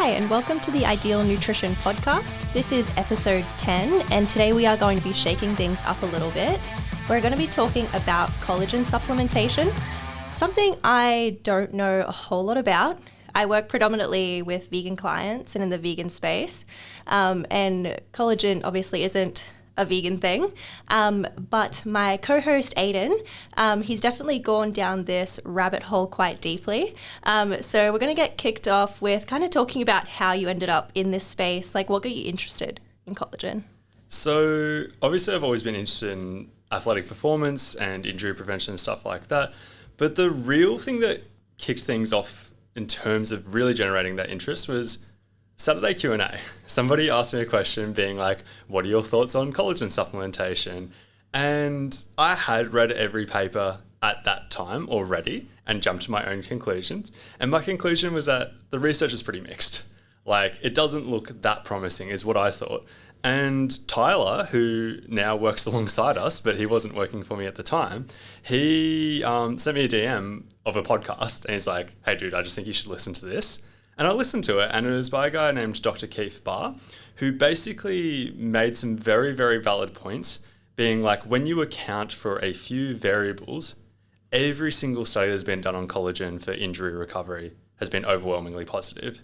Hi, and welcome to the Ideal Nutrition Podcast. This is episode 10, and today we are going to be shaking things up a little bit. We're going to be talking about collagen supplementation, something I don't know a whole lot about. I work predominantly with vegan clients and in the vegan space, and collagen obviously isn't a vegan thing, but my co-host Aidan, he's definitely gone down this rabbit hole quite deeply. So we're going to get kicked off with kind of talking about how you ended up in this space, like what got you interested in collagen? So obviously I've always been interested in athletic performance and injury prevention and stuff like that, but the real thing that kicked things off in terms of really generating that interest was Saturday Q&A. Somebody asked me a question being like, what are your thoughts on collagen supplementation? And I had read every paper at that time already and jumped to my own conclusions. And my conclusion was that the research is pretty mixed. Like, it doesn't look that promising is what I thought. And Tyler, who now works alongside us, but he wasn't working for me at the time, he sent me a DM of a podcast and he's like, hey dude, I just think you should listen to this. And I listened to it, and it was by a guy named Dr. Keith Barr, who basically made some very, very valid points, being like, when you account for a few variables, every single study that's been done on collagen for injury recovery has been overwhelmingly positive.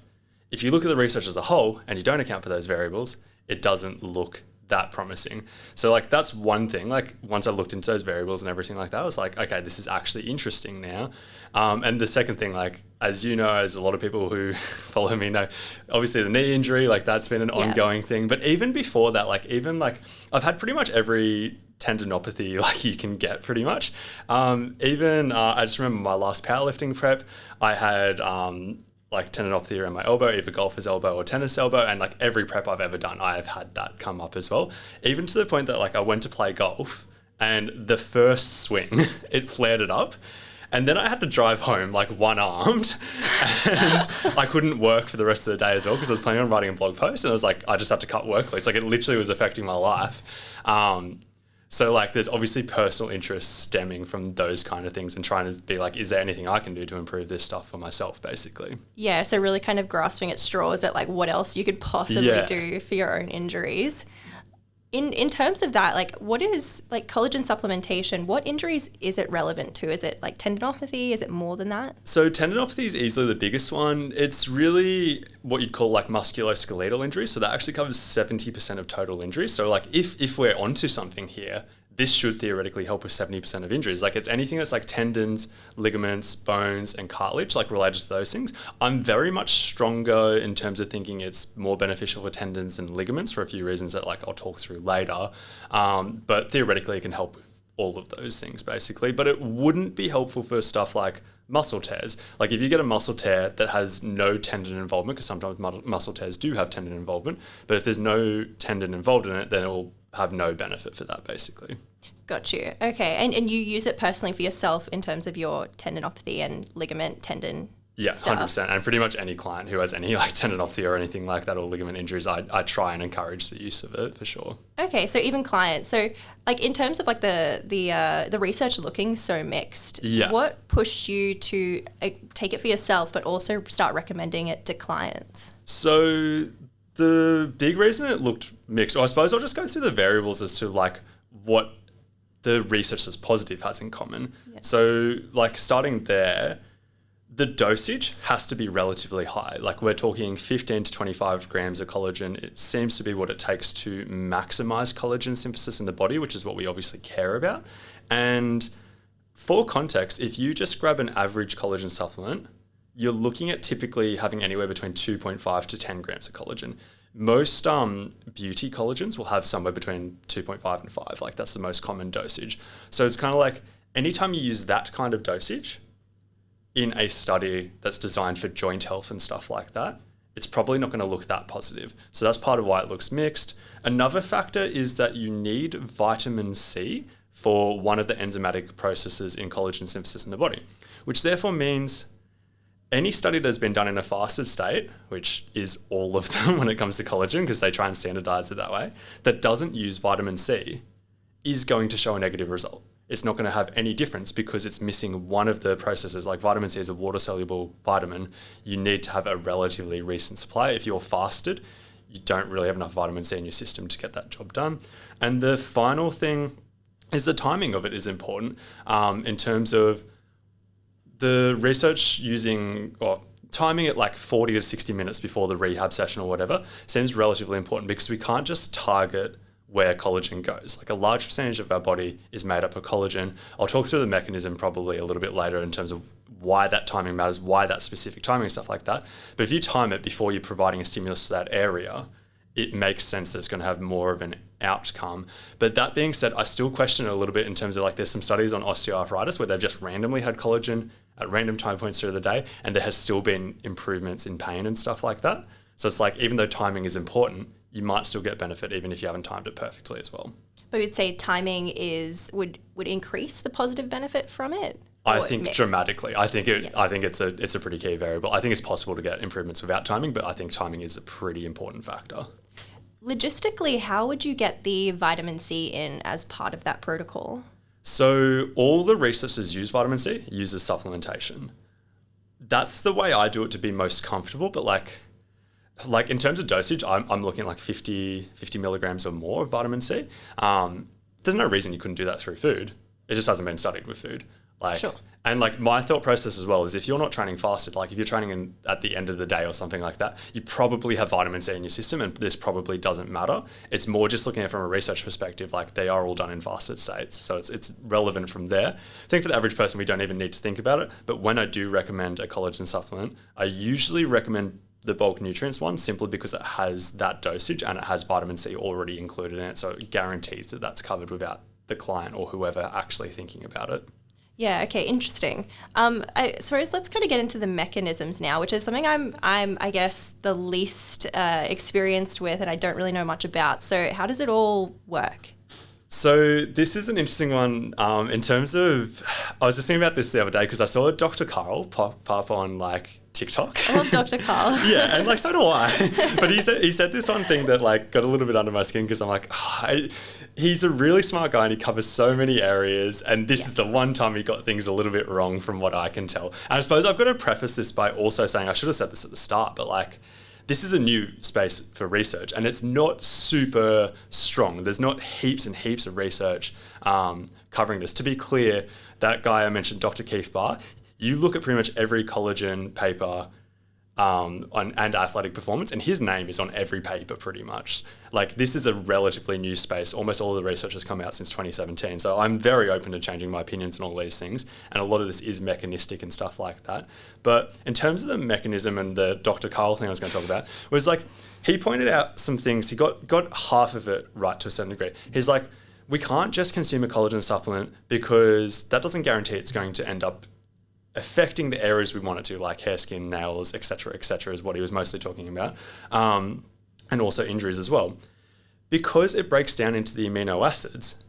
If you look at the research as a whole, and you don't account for those variables, it doesn't look that promising. So like, that's one thing. Like, once I looked into those variables and everything like that, I was like, okay, this is actually interesting now. And the second thing, like, as you know, as a lot of people who follow me know, obviously the knee injury, like that's been an ongoing thing. But even before that, like I've had pretty much every tendinopathy like you can get pretty much. I just remember my last powerlifting prep, I had like tendinopathy around my elbow, either golfer's elbow or tennis elbow, and like every prep I've ever done, I have had that come up as well. Even to the point that like I went to play golf and the first swing, it flared it up. And then I had to drive home like one-armed and I couldn't work for the rest of the day as well because I was planning on writing a blog post and I was like, I just had to cut work loads. Like it literally was affecting my life. So like there's obviously personal interest stemming from those kind of things and trying to be like, is there anything I can do to improve this stuff for myself basically? Yeah, so really kind of grasping at straws at like what else you could possibly do for your own injuries. In terms of that, like what is like collagen supplementation? What injuries is it relevant to? Is it like tendinopathy? Is it more than that? So tendinopathy is easily the biggest one. It's really what you'd call like musculoskeletal injuries. So that actually covers 70% of total injuries. So like if we're onto something here, this should theoretically help with 70% of injuries. Like it's anything that's like tendons, ligaments, bones, and cartilage, like related to those things. I'm very much stronger in terms of thinking it's more beneficial for tendons and ligaments for a few reasons that like I'll talk through later. But theoretically it can help with all of those things basically, but it wouldn't be helpful for stuff like muscle tears. Like if you get a muscle tear that has no tendon involvement, because sometimes muscle tears do have tendon involvement, but if there's no tendon involved in it, then it will have no benefit for that basically. Got you. Okay. And you use it personally for yourself in terms of your tendinopathy and ligament tendon stuff? 100%. And pretty much any client who has any like tendinopathy or anything like that or ligament injuries, I try and encourage the use of it for sure. Okay. So even clients. So like in terms of like the research looking so mixed, what pushed you to take it for yourself but also start recommending it to clients? So the big reason it looked mixed, or I suppose I'll just go through the variables as to like what the research that's positive has in common. Yeah. So like starting there, the dosage has to be relatively high. Like we're talking 15 to 25 grams of collagen. It seems to be what it takes to maximize collagen synthesis in the body, which is what we obviously care about. And for context, if you just grab an average collagen supplement, you're looking at typically having anywhere between 2.5 to 10 grams of collagen. Most beauty collagens will have somewhere between 2.5 and 5. Like that's the most common dosage. So it's kind of like anytime you use that kind of dosage in a study that's designed for joint health and stuff like that, it's probably not going to look that positive. So that's part of why it looks mixed. Another factor is that you need vitamin C for one of the enzymatic processes in collagen synthesis in the body, which therefore means any study that's been done in a fasted state, which is all of them when it comes to collagen because they try and standardize it that way, that doesn't use vitamin C is going to show a negative result. it's not going to have any difference because it's missing one of the processes. Like vitamin C is a water-soluble vitamin. You need to have a relatively recent supply. If you're fasted, you don't really have enough vitamin C in your system to get that job done. And the final thing is the timing of it is important in terms of the research using or timing it like 40 to 60 minutes before the rehab session or whatever seems relatively important because we can't just target where collagen goes. Like a large percentage of our body is made up of collagen. I'll talk through the mechanism probably a little bit later in terms of why that timing matters, why that specific timing and stuff like that. But if you time it before you're providing a stimulus to that area, it makes sense that it's going to have more of an outcome. But that being said, I still question it a little bit in terms of like there's some studies on osteoarthritis where they've just randomly had collagen at random time points through the day and there has still been improvements in pain and stuff like that. So it's like even though timing is important, you might still get benefit even if you haven't timed it perfectly as well. But you'd say timing would increase the positive benefit from it? I think dramatically. I think it's a pretty key variable. I think it's possible to get improvements without timing, but I think timing is a pretty important factor. Logistically, how would you get the vitamin C in as part of that protocol? So all the researchers use vitamin C, uses supplementation. That's the way I do it to be most comfortable, but like in terms of dosage, I'm looking at like 50 milligrams or more of vitamin C. There's no reason you couldn't do that through food. It just hasn't been studied with food. Sure. And like my thought process as well is if you're not training fasted, like if you're training at the end of the day or something like that, you probably have vitamin C in your system and this probably doesn't matter. It's more just looking at it from a research perspective, like they are all done in fasted states. So it's relevant from there. I think for the average person, we don't even need to think about it. But when I do recommend a collagen supplement, I usually recommend the bulk nutrients one simply because it has that dosage and it has vitamin C already included in it. So it guarantees that that's covered without the client or whoever actually thinking about it. Yeah. Okay. Interesting. I suppose let's kind of get into the mechanisms now, which is something I'm I guess the least experienced with, and I don't really know much about. So how does it all work? So this is an interesting one in terms of, I was just thinking about this the other day because I saw Dr. Carl pop up on like TikTok. I love Dr. Carl. Yeah, and like so do I. But he said this one thing that like got a little bit under my skin because I'm like, he's a really smart guy and he covers so many areas. And this is the one time he got things a little bit wrong from what I can tell. And I suppose I've got to preface this by also saying, I should have said this at the start, but like this is a new space for research and it's not super strong. There's not heaps and heaps of research covering this. To be clear, that guy I mentioned, Dr. Keith Barr, you look at pretty much every collagen paper and athletic performance, and his name is on every paper pretty much. Like this is a relatively new space. Almost all of the research has come out since 2017. So I'm very open to changing my opinions on all these things. And a lot of this is mechanistic and stuff like that. But in terms of the mechanism and the Dr. Carl thing I was going to talk about, was like, he pointed out some things. He got half of it right to a certain degree. He's like, we can't just consume a collagen supplement because that doesn't guarantee it's going to end up affecting the areas we want it to, like hair, skin, nails, etc., is what he was mostly talking about, and also injuries as well. Because it breaks down into the amino acids,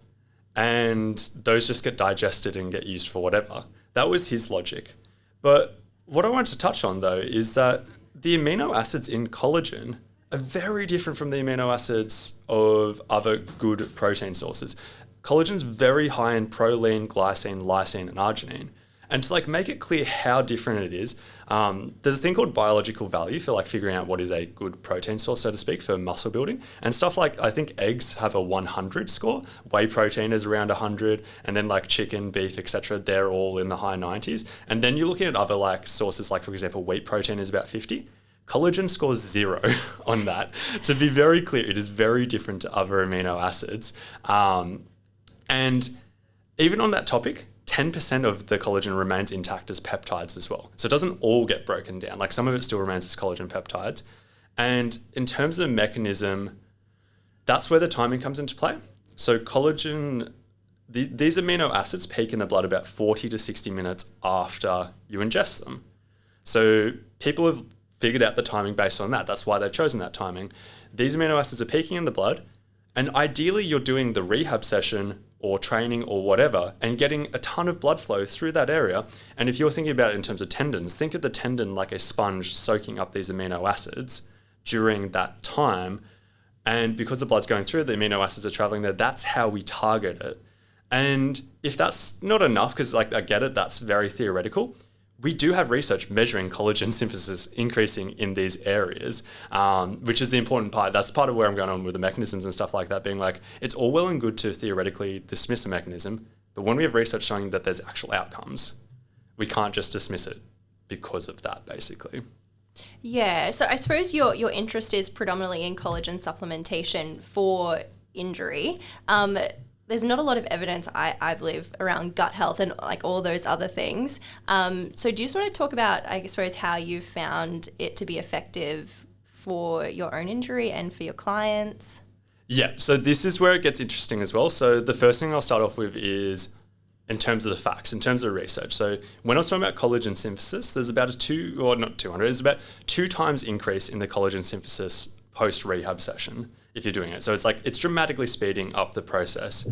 and those just get digested and get used for whatever. That was his logic. But what I wanted to touch on, though, is that the amino acids in collagen are very different from the amino acids of other good protein sources. Collagen's very high in proline, glycine, lysine, and arginine. And to like make it clear how different it is, there's a thing called biological value for like figuring out what is a good protein source, so to speak, for muscle building. And stuff like, I think eggs have a 100 score, whey protein is around 100, and then like chicken, beef, etc., they're all in the high 90s. And then you're looking at other like sources, like for example, wheat protein is about 50. Collagen scores 0 on that. To be very clear, it is very different to other amino acids. And even on that topic, 10% of the collagen remains intact as peptides as well. So it doesn't all get broken down. Like some of it still remains as collagen peptides. And in terms of the mechanism, that's where the timing comes into play. So collagen, these amino acids peak in the blood about 40 to 60 minutes after you ingest them. So people have figured out the timing based on that. That's why they've chosen that timing. These amino acids are peaking in the blood. And ideally you're doing the rehab session or training or whatever and getting a ton of blood flow through that area. And if you're thinking about it in terms of tendons, think of the tendon like a sponge soaking up these amino acids during that time. And because the blood's going through, the amino acids are traveling there. That's how we target it. And if that's not enough, because like I get it, that's very theoretical, we do have research measuring collagen synthesis increasing in these areas, which is the important part. That's part of where I'm going on with the mechanisms and stuff like that, being like, it's all well and good to theoretically dismiss a mechanism, but when we have research showing that there's actual outcomes, we can't just dismiss it because of that, basically. Yeah, so I suppose your interest is predominantly in collagen supplementation for injury. There's not a lot of evidence, I believe, around gut health and like all those other things. So do you just want to talk about, I suppose, how you've found it to be effective for your own injury and for your clients? Yeah, so this is where it gets interesting as well. So the first thing I'll start off with is in terms of the facts, in terms of research. So when I was talking about collagen synthesis, there's about there's about 2 times increase in the collagen synthesis post-rehab session if you're doing it. So it's dramatically speeding up the process.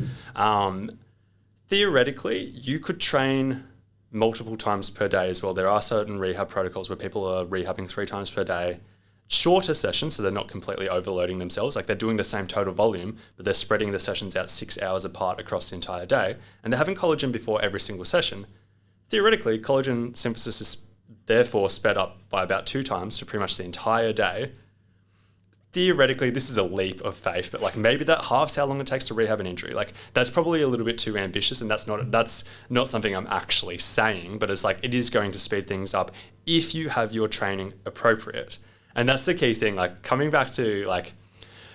Theoretically, you could train multiple times per day as well. There are certain rehab protocols where people are rehabbing 3 times per day. Shorter sessions, so they're not completely overloading themselves. Like they're doing the same total volume, but they're spreading the sessions out 6 hours apart across the entire day. And they're having collagen before every single session. Theoretically, collagen synthesis is therefore sped up by about 2 times for pretty much the entire day. Theoretically, this is a leap of faith, but like maybe that halves how long it takes to rehab an injury. Like that's probably a little bit too ambitious, and that's not something I'm actually saying, but it's like it is going to speed things up if you have your training appropriate. And that's the key thing, like coming back to like,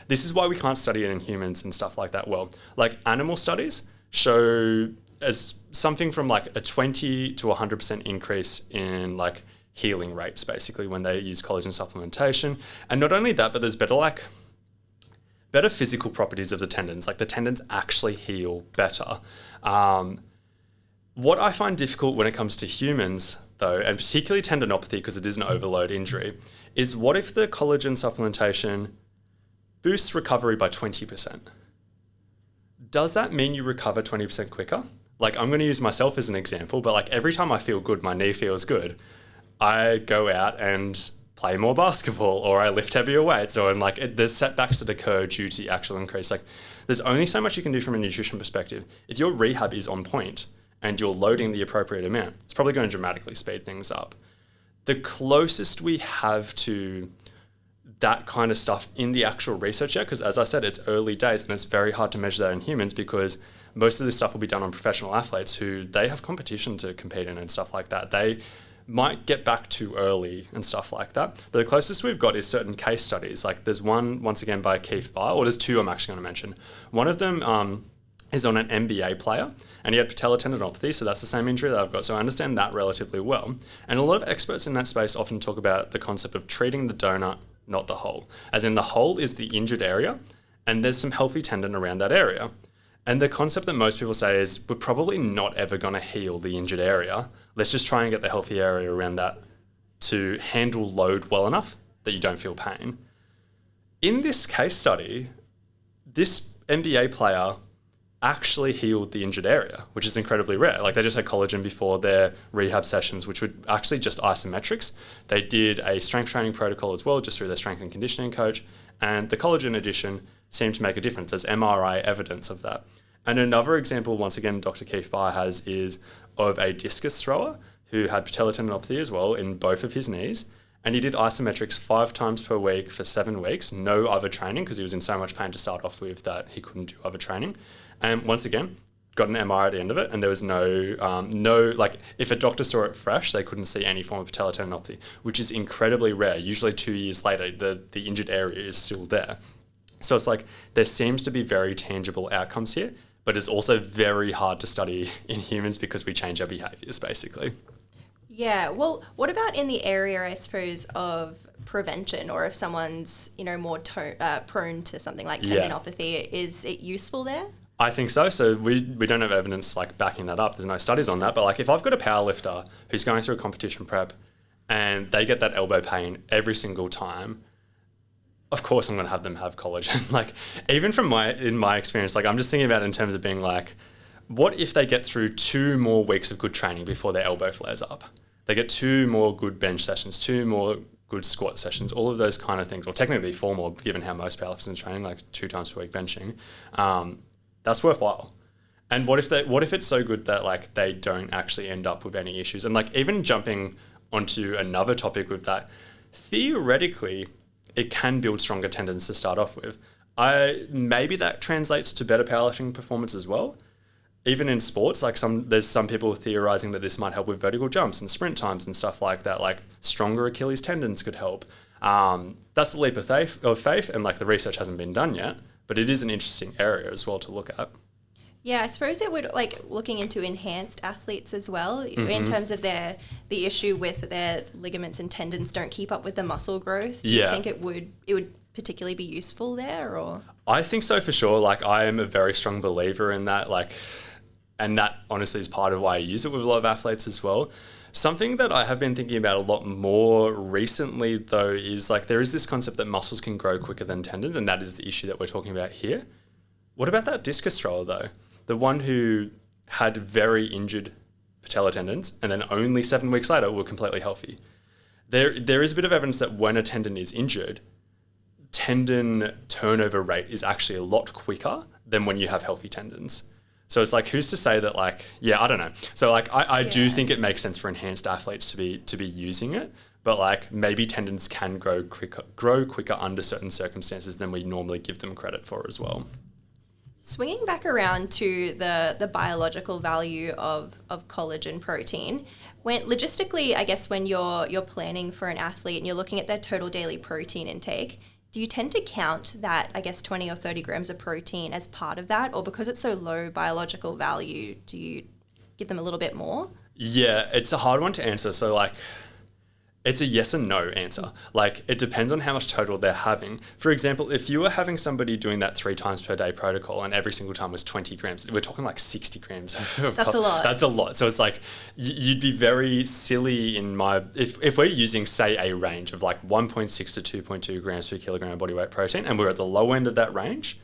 this is why we can't study it in humans and stuff like that. Well, like animal studies show as something from like a 20 to 100% increase in like healing rates, basically, when they use collagen supplementation. And not only that, but there's better physical properties of the tendons. Like the tendons actually heal better. What I find difficult when it comes to humans, though, and particularly tendinopathy, because it is an overload injury, is what if the collagen supplementation boosts recovery by 20%? Does that mean you recover 20% quicker? Like I'm going to use myself as an example, but like every time I feel good, my knee feels good, I go out and play more basketball, or I lift heavier weights, or there's setbacks that occur due to the actual increase. Like there's only so much you can do from a nutrition perspective. If your rehab is on point and you're loading the appropriate amount, it's probably going to dramatically speed things up. The closest we have to that kind of stuff in the actual research yet, because as I said, it's early days and it's very hard to measure that in humans because most of this stuff will be done on professional athletes who they have competition to compete in and stuff like that. They might get back too early and stuff like that. But the closest we've got is certain case studies. Like there's one, once again, by Keith Barr, or there's 2 I'm actually going to mention. One of them is on an NBA player, and he had patellar tendinopathy, so that's the same injury that I've got, so I understand that relatively well. And a lot of experts in that space often talk about the concept of treating the donut, not the hole. As in the hole is the injured area, and there's some healthy tendon around that area. And the concept that most people say is we're probably not ever going to heal the injured area. Let's just try and get the healthy area around that to handle load well enough that you don't feel pain. In this case study, this NBA player actually healed the injured area, which is incredibly rare. Like they just had collagen before their rehab sessions, which were actually just isometrics. They did a strength training protocol as well, just through their strength and conditioning coach. And the collagen addition seemed to make a difference. There's MRI evidence of that. And another example, once again, Dr. Keith Barr has is of a discus thrower who had patellar tendinopathy as well in both of his knees. And he did isometrics 5 times per week for 7 weeks, no other training, because he was in so much pain to start off with that he couldn't do other training. And once again, got an MRI at the end of it, and there was like if a doctor saw it fresh, they couldn't see any form of patellar tendinopathy, which is incredibly rare. Usually 2 years later, the injured area is still there. So it's like there seems to be very tangible outcomes here, but it's also very hard to study in humans because we change our behaviours, basically. Yeah, well, what about in the area, I suppose, of prevention, or if someone's, more prone to something like tendinopathy, is it useful there? I think so. So we don't have evidence like backing that up. There's no studies on that. But like if I've got a powerlifter who's going through a competition prep and they get that elbow pain every single time, of course I'm going to have them have collagen. Like even in my experience, like I'm just thinking about it in terms of being like, what if they get through 2 more weeks of good training before their elbow flares up? They get 2 more good bench sessions, 2 more good squat sessions, all of those kind of things. Or technically 4 more, given how most powerlifters are training, like 2 times per week benching. That's worthwhile. And what if it's so good that like they don't actually end up with any issues? And like even jumping onto another topic with that, theoretically, it can build stronger tendons to start off with. Maybe that translates to better powerlifting performance as well. Even in sports, like there's some people theorizing that this might help with vertical jumps and sprint times and stuff like that. Like stronger Achilles tendons could help. That's a leap of faith, and like the research hasn't been done yet, but it is an interesting area as well to look at. Yeah, I suppose it would, like, looking into enhanced athletes as well, in terms of the issue with their ligaments and tendons don't keep up with the muscle growth. Do you think it would particularly be useful there, or? I think so for sure. Like, I am a very strong believer in that, like, and that honestly is part of why I use it with a lot of athletes as well. Something that I have been thinking about a lot more recently, though, is like there is this concept that muscles can grow quicker than tendons, and that is the issue that we're talking about here. What about that discus thrower, though? The one who had very injured patella tendons and then only 7 weeks later were completely healthy. There is a bit of evidence that when a tendon is injured, tendon turnover rate is actually a lot quicker than when you have healthy tendons. So it's like, who's to say that, like, yeah, I don't know. So like, I do think it makes sense for enhanced athletes to be using it, but like maybe tendons can grow quicker under certain circumstances than we normally give them credit for as well. Swinging back around to the biological value of collagen protein, logistically, I guess when you're planning for an athlete and you're looking at their total daily protein intake, do you tend to count that, I guess, 20 or 30 grams of protein as part of that? Or because it's so low biological value, do you give them a little bit more? Yeah, it's a hard one to answer. So like, it's a yes and no answer. Like, it depends on how much total they're having. For example, if you were having somebody doing that 3 times per day protocol and every single time was 20 grams, we're talking like 60 grams. That's a lot. That's a lot. So it's like, you'd be very silly if we're using, say, a range of like 1.6 to 2.2 grams per kilogram of body weight protein, and we're at the low end of that range,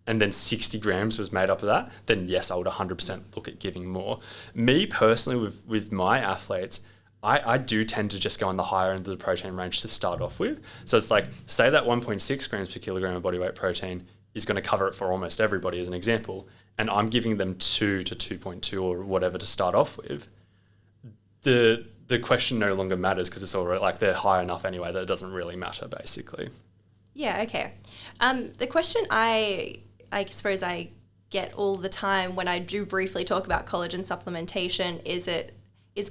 and then 60 grams was made up of that, then yes, I would 100% look at giving more. Me personally, with my athletes, I do tend to just go on the higher end of the protein range to start off with. So it's like, say that 1.6 grams per kilogram of body weight protein is going to cover it for almost everybody as an example, and I'm giving them 2 to 2.2 or whatever to start off with. The question no longer matters because it's already like they're high enough anyway that it doesn't really matter basically. Yeah, okay. The question I suppose I get all the time when I do briefly talk about collagen supplementation is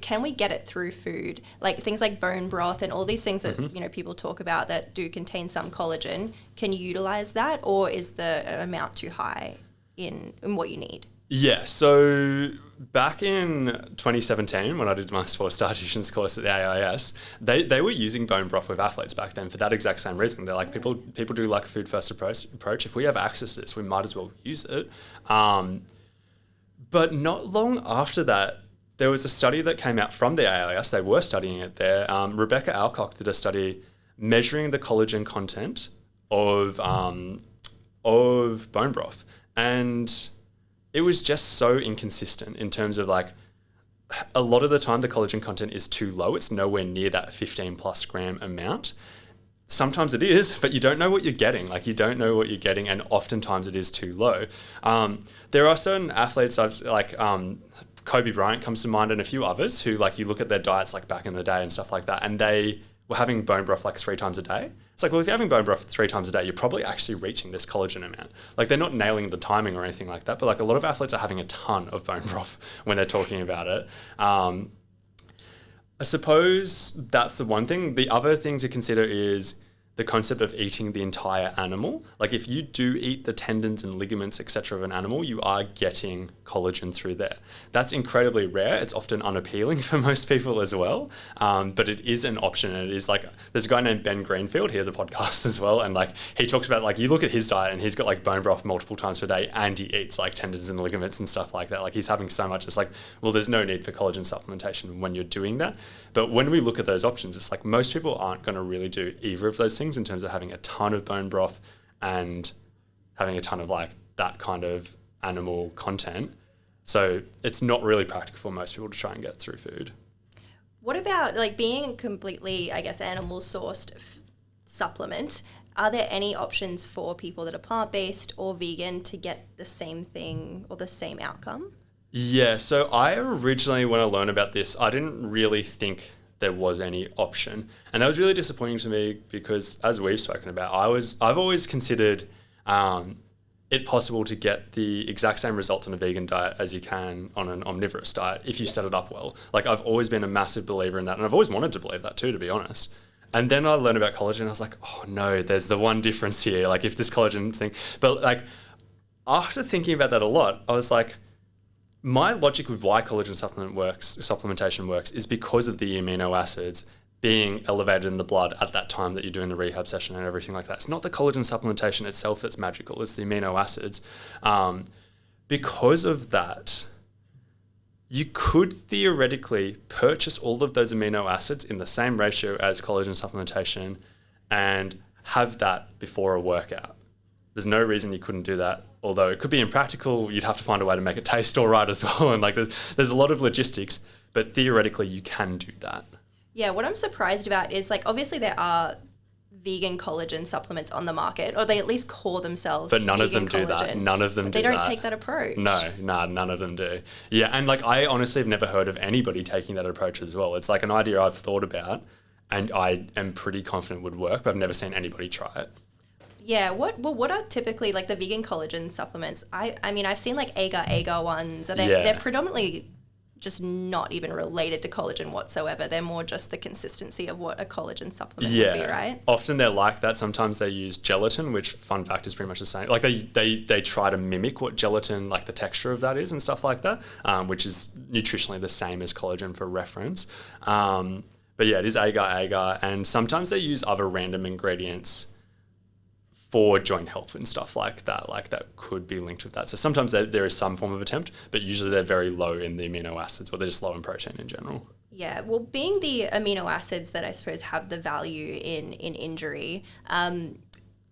can we get it through food? Like things like bone broth and all these things that people talk about that do contain some collagen. Can you utilize that, or is the amount too high in what you need? Yeah, so back in 2017 when I did my sports dietitians course at the AIS, they were using bone broth with athletes back then for that exact same reason. They're like, people do like a food first approach. If we have access to this, we might as well use it. But not long after that, there was a study that came out from the AIS. They were studying it there. Rebecca Alcock did a study measuring the collagen content of bone broth, and it was just so inconsistent in terms of like, a lot of the time the collagen content is too low. It's nowhere near that 15 plus gram amount. Sometimes it is, but you don't know what you're getting. Like, you don't know what you're getting, and oftentimes it is too low. There are certain athletes Kobe Bryant comes to mind, and a few others who, like, you look at their diets like back in the day and stuff like that, and they were having bone broth like 3 times a day. It's like, well, if you're having bone broth 3 times a day, you're probably actually reaching this collagen amount. Like, they're not nailing the timing or anything like that, but like a lot of athletes are having a ton of bone broth when they're talking about it. I suppose that's the one thing. The other thing to consider is the concept of eating the entire animal. Like, if you do eat the tendons and ligaments, etc. of an animal, you are getting collagen through there. That's incredibly rare. It's often unappealing for most people as well, but it is an option. And it is like, there's a guy named Ben Greenfield. He has a podcast as well, and like he talks about, like, you look at his diet and he's got like bone broth multiple times per day, and he eats like tendons and ligaments and stuff like that. Like, he's having so much. It's like, well, there's no need for collagen supplementation when you're doing that. But when we look at those options, it's like most people aren't going to really do either of those things in terms of having a ton of bone broth and having a ton of like that kind of animal content. So it's not really practical for most people to try and get through food. What about like being completely, I guess, animal sourced supplement? are there any options for people that are plant-based or vegan to get the same thing or the same outcome? Yeah, so I originally, when I learned about this, I didn't really think there was any option. And that was really disappointing to me because, as we've spoken about, I've always considered it possible to get the exact same results on a vegan diet as you can on an omnivorous diet if you set it up well. Like, I've always been a massive believer in that, and I've always wanted to believe that too, to be honest. And then I learned about collagen, and I was like, oh no, there's the one difference here. Like, if this collagen thing, but like, after thinking about that a lot, I was like, my logic with why collagen supplementation works is because of the amino acids being elevated in the blood at that time that you're doing the rehab session and everything like that. It's not the collagen supplementation itself that's magical, it's the amino acids. Because of that, you could theoretically purchase all of those amino acids in the same ratio as collagen supplementation and have that before a workout. There's no reason you couldn't do that, although it could be impractical. You'd have to find a way to make it taste all right as well. And like there's a lot of logistics, but theoretically you can do that. Yeah, what I'm surprised about is, like, obviously there are vegan collagen supplements on the market, or they at least call themselves But none of them vegan do that. collagen. None of them But do they that. don't take that approach. No, none of them do. Yeah, and like I honestly have never heard of anybody taking that approach as well. It's like an idea I've thought about and I am pretty confident would work, but I've never seen anybody try it. Yeah, what are typically like the vegan collagen supplements? I mean, I've seen like agar ones. They're predominantly just not even related to collagen whatsoever. They're more just the consistency of what a collagen supplement would be, right? Often they're like that. Sometimes they use gelatin, which, fun fact, is pretty much the same. Like they try to mimic what gelatin, like the texture of that is and stuff like that, which is nutritionally the same as collagen for reference. But yeah, it is agar, and sometimes they use other random ingredients for joint health and stuff like that could be linked with that. So sometimes there is some form of attempt, but usually they're very low in the amino acids, or they're just low in protein in general. Yeah, well, being the amino acids that I suppose have the value in injury,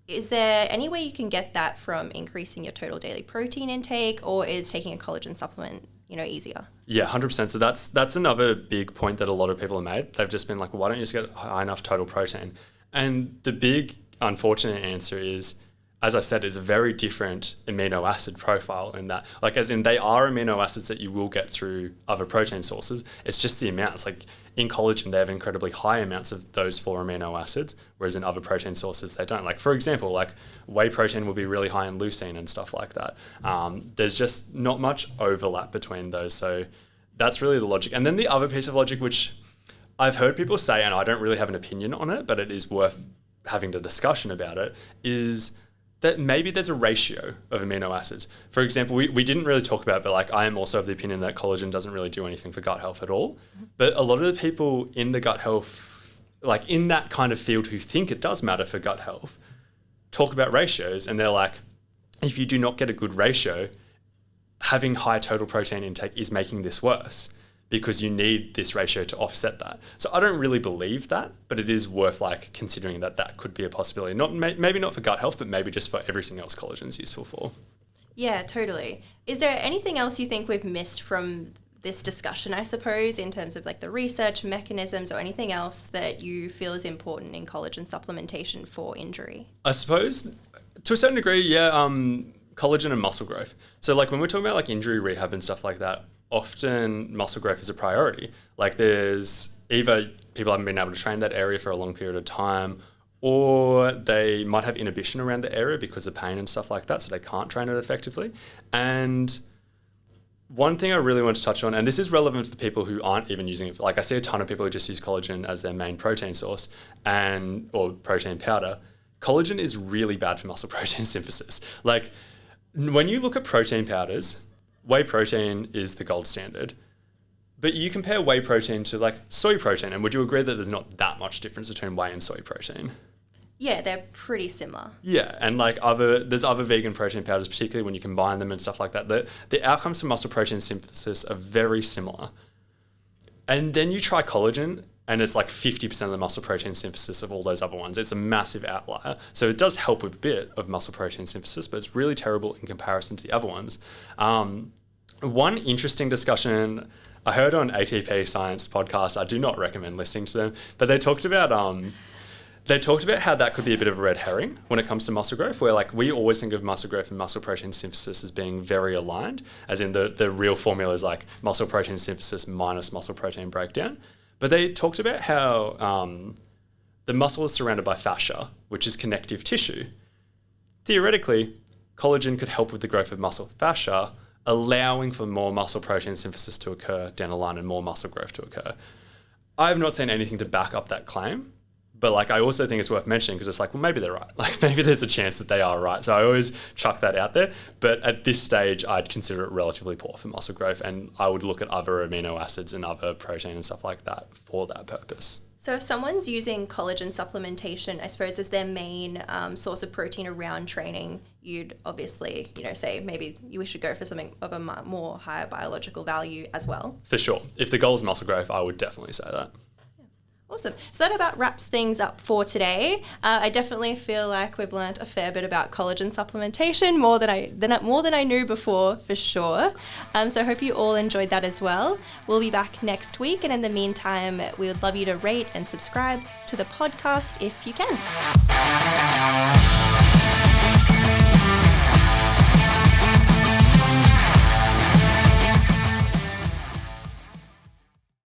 is there any way you can get that from increasing your total daily protein intake, or is taking a collagen supplement, easier? Yeah, 100%. So that's another big point that a lot of people have made. They've just been like, well, why don't you just get high enough total protein? And the big unfortunate answer is, as I said, is a very different amino acid profile in that, like, as in they are amino acids that you will get through other protein sources. It's just the amounts. Like in collagen, they have incredibly high amounts of those 4 amino acids, whereas in other protein sources, they don't. Like, for example, like whey protein will be really high in leucine and stuff like that. There's just not much overlap between those. So that's really the logic. And then the other piece of logic, which I've heard people say, and I don't really have an opinion on it, but it is worth having the discussion about it, is that maybe there's a ratio of amino acids. For example, we didn't really talk about it, but like I am also of the opinion that collagen doesn't really do anything for gut health at all. Mm-hmm. But a lot of the people in the gut health, like in that kind of field who think it does matter for gut health, talk about ratios, and they're like, if you do not get a good ratio, having high total protein intake is making this worse, because you need this ratio to offset that. So I don't really believe that, but it is worth like considering that could be a possibility. Maybe not for gut health, but maybe just for everything else collagen is useful for. Yeah, totally. Is there anything else you think we've missed from this discussion, I suppose, in terms of like the research mechanisms or anything else that you feel is important in collagen supplementation for injury? I suppose to a certain degree, yeah, collagen and muscle growth. So like when we're talking about like injury rehab and stuff like that, often muscle growth is a priority. Like there's either people haven't been able to train that area for a long period of time, or they might have inhibition around the area because of pain and stuff like that, so they can't train it effectively. And one thing I really want to touch on, and this is relevant for people who aren't even using it, like I see a ton of people who just use collagen as their main protein source or protein powder. Collagen is really bad for muscle protein synthesis. Like when you look at protein powders, whey protein is the gold standard. But you compare whey protein to like soy protein, and would you agree that there's not that much difference between whey and soy protein? Yeah, they're pretty similar. Yeah, and like there's other vegan protein powders, particularly when you combine them and stuff like that. The outcomes for muscle protein synthesis are very similar. And then you try collagen, and it's like 50% of the muscle protein synthesis of all those other ones. It's a massive outlier. So it does help with a bit of muscle protein synthesis, but it's really terrible in comparison to the other ones. One interesting discussion I heard on ATP Science podcast, I do not recommend listening to them, but they talked about They talked about how that could be a bit of a red herring when it comes to muscle growth, where like we always think of muscle growth and muscle protein synthesis as being very aligned, as in the real formula is like muscle protein synthesis minus muscle protein breakdown. But they talked about how the muscle is surrounded by fascia, which is connective tissue. Theoretically, collagen could help with the growth of muscle fascia, allowing for more muscle protein synthesis to occur down the line and more muscle growth to occur. I have not seen anything to back up that claim. But like, I also think it's worth mentioning because it's like, well, maybe they're right. Like maybe there's a chance that they are right. So I always chuck that out there. But at this stage, I'd consider it relatively poor for muscle growth. And I would look at other amino acids and other protein and stuff like that for that purpose. So if someone's using collagen supplementation, I suppose as their main source of protein around training, you'd obviously, say maybe we should go for something of a more higher biological value as well. For sure. If the goal is muscle growth, I would definitely say that. Awesome. So that about wraps things up for today. I definitely feel like we've learned a fair bit about collagen supplementation, more than I knew before, for sure. So I hope you all enjoyed that as well. We'll be back next week, and in the meantime, we would love you to rate and subscribe to the podcast if you can.